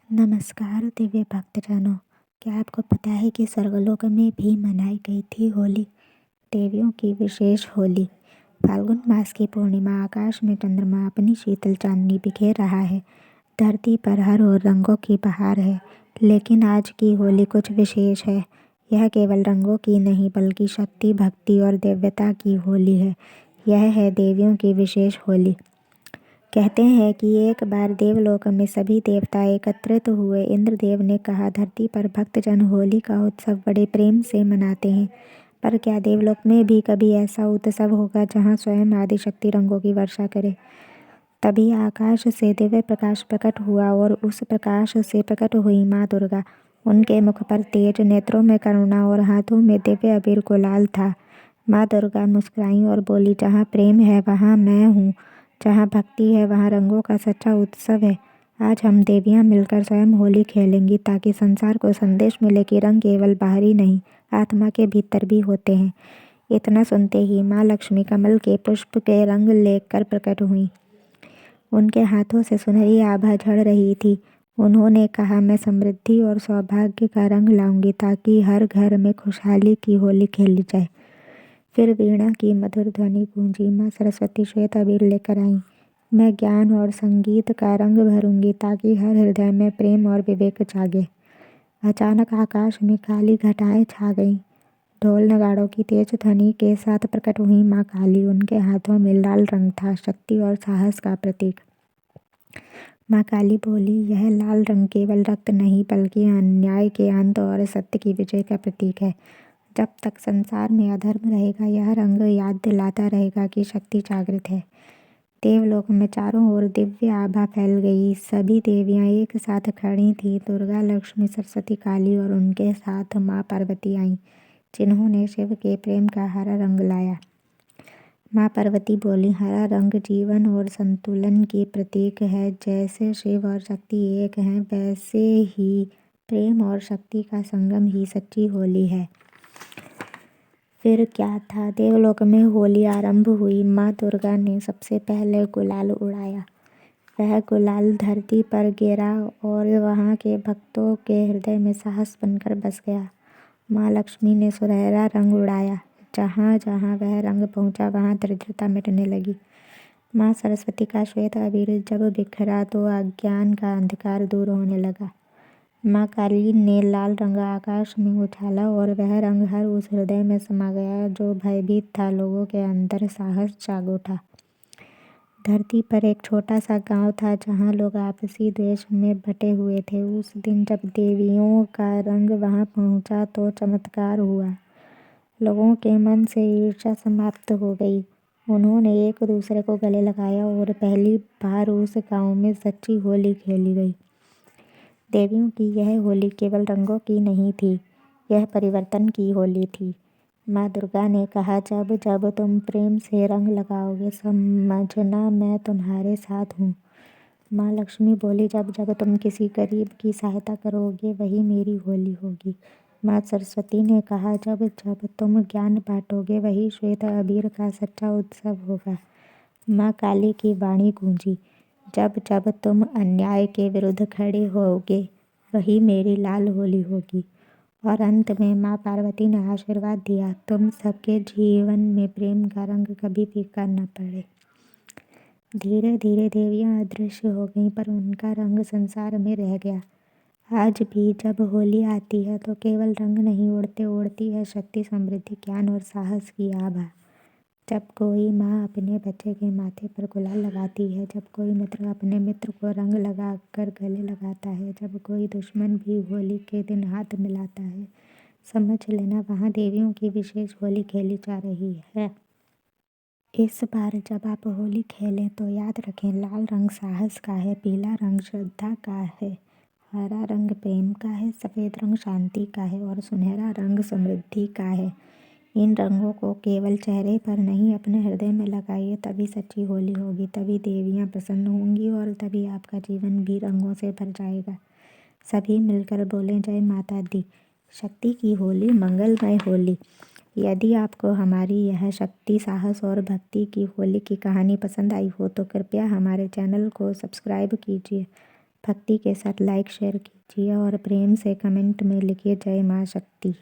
नमस्कार दिव्य भक्तजनों। क्या आपको पता है कि स्वर्गलोक में भी मनाई गई थी होली, देवियों की विशेष होली। फाल्गुन मास की पूर्णिमा, आकाश में चंद्रमा अपनी शीतल चांदनी बिखेर रहा है। धरती पर हर ओर रंगों की बहार है। लेकिन आज की होली कुछ विशेष है। यह केवल रंगों की नहीं बल्कि शक्ति, भक्ति और दिव्यता की होली है। यह है देवियों की विशेष होली। कहते हैं कि एक बार देवलोक में सभी देवता एकत्रित हुए। इंद्रदेव ने कहा, धरती पर भक्तजन होली का उत्सव बड़े प्रेम से मनाते हैं, पर क्या देवलोक में भी कभी ऐसा उत्सव होगा जहां स्वयं आदिशक्ति रंगों की वर्षा करे। तभी आकाश से दिव्य प्रकाश प्रकट हुआ और उस प्रकाश से प्रकट हुई माँ दुर्गा। उनके मुख पर तेज, नेत्रों में करुणा और हाथों में दिव्य अबीर गुलाल था। माँ दुर्गा मुस्कुराई और बोली, जहाँ प्रेम है वहाँ मैं हूँ, जहाँ भक्ति है वहाँ रंगों का सच्चा उत्सव है। आज हम देवियाँ मिलकर स्वयं होली खेलेंगी ताकि संसार को संदेश मिले कि रंग केवल बाहरी नहीं, आत्मा के भीतर भी होते हैं। इतना सुनते ही माँ लक्ष्मी कमल के पुष्प के रंग लेकर प्रकट हुई। उनके हाथों से सुनहरी आभा झड़ रही थी। उन्होंने कहा, मैं समृद्धि और सौभाग्य का रंग लाऊंगी ताकि हर घर में खुशहाली की होली खेली जाए। फिर वीणा की मधुर ध्वनि गूंजी। माँ सरस्वती श्वेत अबीर लेकर आई। मैं ज्ञान और संगीत का रंग भरूंगी ताकि हर हृदय में प्रेम और विवेक जागे। अचानक आकाश में काली घटाएं छा गईं। ढोल नगाड़ों की तेज ध्वनि के साथ प्रकट हुई माँ काली। उनके हाथों में लाल रंग था, शक्ति और साहस का प्रतीक। माँ काली बोली, यह लाल रंग केवल रक्त नहीं बल्कि अन्याय के अंत और सत्य की विजय का प्रतीक है। जब तक संसार में अधर्म रहेगा, यह रंग याद दिलाता रहेगा कि शक्ति जागृत है। देवलोक में चारों ओर दिव्य आभा फैल गई। सभी देवियां एक साथ खड़ी थीं। दुर्गा, लक्ष्मी, सरस्वती, काली और उनके साथ माँ पार्वती आईं, जिन्होंने शिव के प्रेम का हरा रंग लाया। माँ पार्वती बोली, हरा रंग जीवन और संतुलन की प्रतीक है। जैसे शिव और शक्ति एक हैं, वैसे ही प्रेम और शक्ति का संगम ही सच्ची होली है। फिर क्या था, देवलोक में होली आरंभ हुई। माँ दुर्गा ने सबसे पहले गुलाल उड़ाया। वह गुलाल धरती पर गिरा और वहाँ के भक्तों के हृदय में साहस बनकर बस गया। माँ लक्ष्मी ने सुनहरा रंग उड़ाया। जहाँ जहाँ वह रंग पहुँचा वहाँ दरिद्रता मिटने लगी। माँ सरस्वती का श्वेत अबीर जब बिखरा तो अज्ञान का अंधकार दूर होने लगा। माँ काली ने लाल रंग आकाश में उछाला और वह रंग हर उस हृदय में समा गया जो भयभीत था। लोगों के अंदर साहस जाग उठा। धरती पर एक छोटा सा गांव था जहां लोग आपसी द्वेष में बटे हुए थे। उस दिन जब देवियों का रंग वहां पहुंचा तो चमत्कार हुआ। लोगों के मन से ईर्ष्या समाप्त हो गई। उन्होंने एक दूसरे को गले लगाया और पहली बार उस गांव में सच्ची होली खेली गई। देवियों की यह होली केवल रंगों की नहीं थी, यह परिवर्तन की होली थी। माँ दुर्गा ने कहा, जब जब तुम प्रेम से रंग लगाओगे, समझना मैं तुम्हारे साथ हूँ। माँ लक्ष्मी बोली, जब जब तुम किसी गरीब की सहायता करोगे, वही मेरी होली होगी। माँ सरस्वती ने कहा, जब जब तुम ज्ञान बांटोगे, वही श्वेत अबीर का सच्चा उत्सव होगा। माँ काली की वाणी गूंजी, जब जब तुम अन्याय के विरुद्ध खड़े होगे, वही मेरी लाल होली होगी। और अंत में माँ पार्वती ने आशीर्वाद दिया, तुम सबके जीवन में प्रेम का रंग कभी फीका न पड़े। धीरे धीरे देवियाँ अदृश्य हो गईं, पर उनका रंग संसार में रह गया। आज भी जब होली आती है तो केवल रंग नहीं उड़ती है शक्ति, समृद्धि, ज्ञान और साहस की आभा। जब कोई माँ अपने बच्चे के माथे पर गुलाल लगाती है, जब कोई मित्र अपने मित्र को रंग लगाकर गले लगाता है, जब कोई दुश्मन भी होली के दिन हाथ मिलाता है, समझ लेना वहाँ देवियों की विशेष होली खेली जा रही है। इस बार जब आप होली खेलें तो याद रखें, लाल रंग साहस का है, पीला रंग श्रद्धा का है, हरा रंग प्रेम का है, सफ़ेद रंग शांति का है और सुनहरा रंग समृद्धि का है। इन रंगों को केवल चेहरे पर नहीं, अपने हृदय में लगाइए, तभी सच्ची होली होगी, तभी देवियाँ प्रसन्न होंगी और तभी आपका जीवन भी रंगों से भर जाएगा। सभी मिलकर बोलें, जय माता दी। शक्ति की होली, मंगलमय होली। यदि आपको हमारी यह शक्ति, साहस और भक्ति की होली की कहानी पसंद आई हो तो कृपया हमारे चैनल को सब्सक्राइब कीजिए। भक्ति के साथ लाइक शेयर कीजिए और प्रेम से कमेंट में लिखिए जय माँ शक्ति।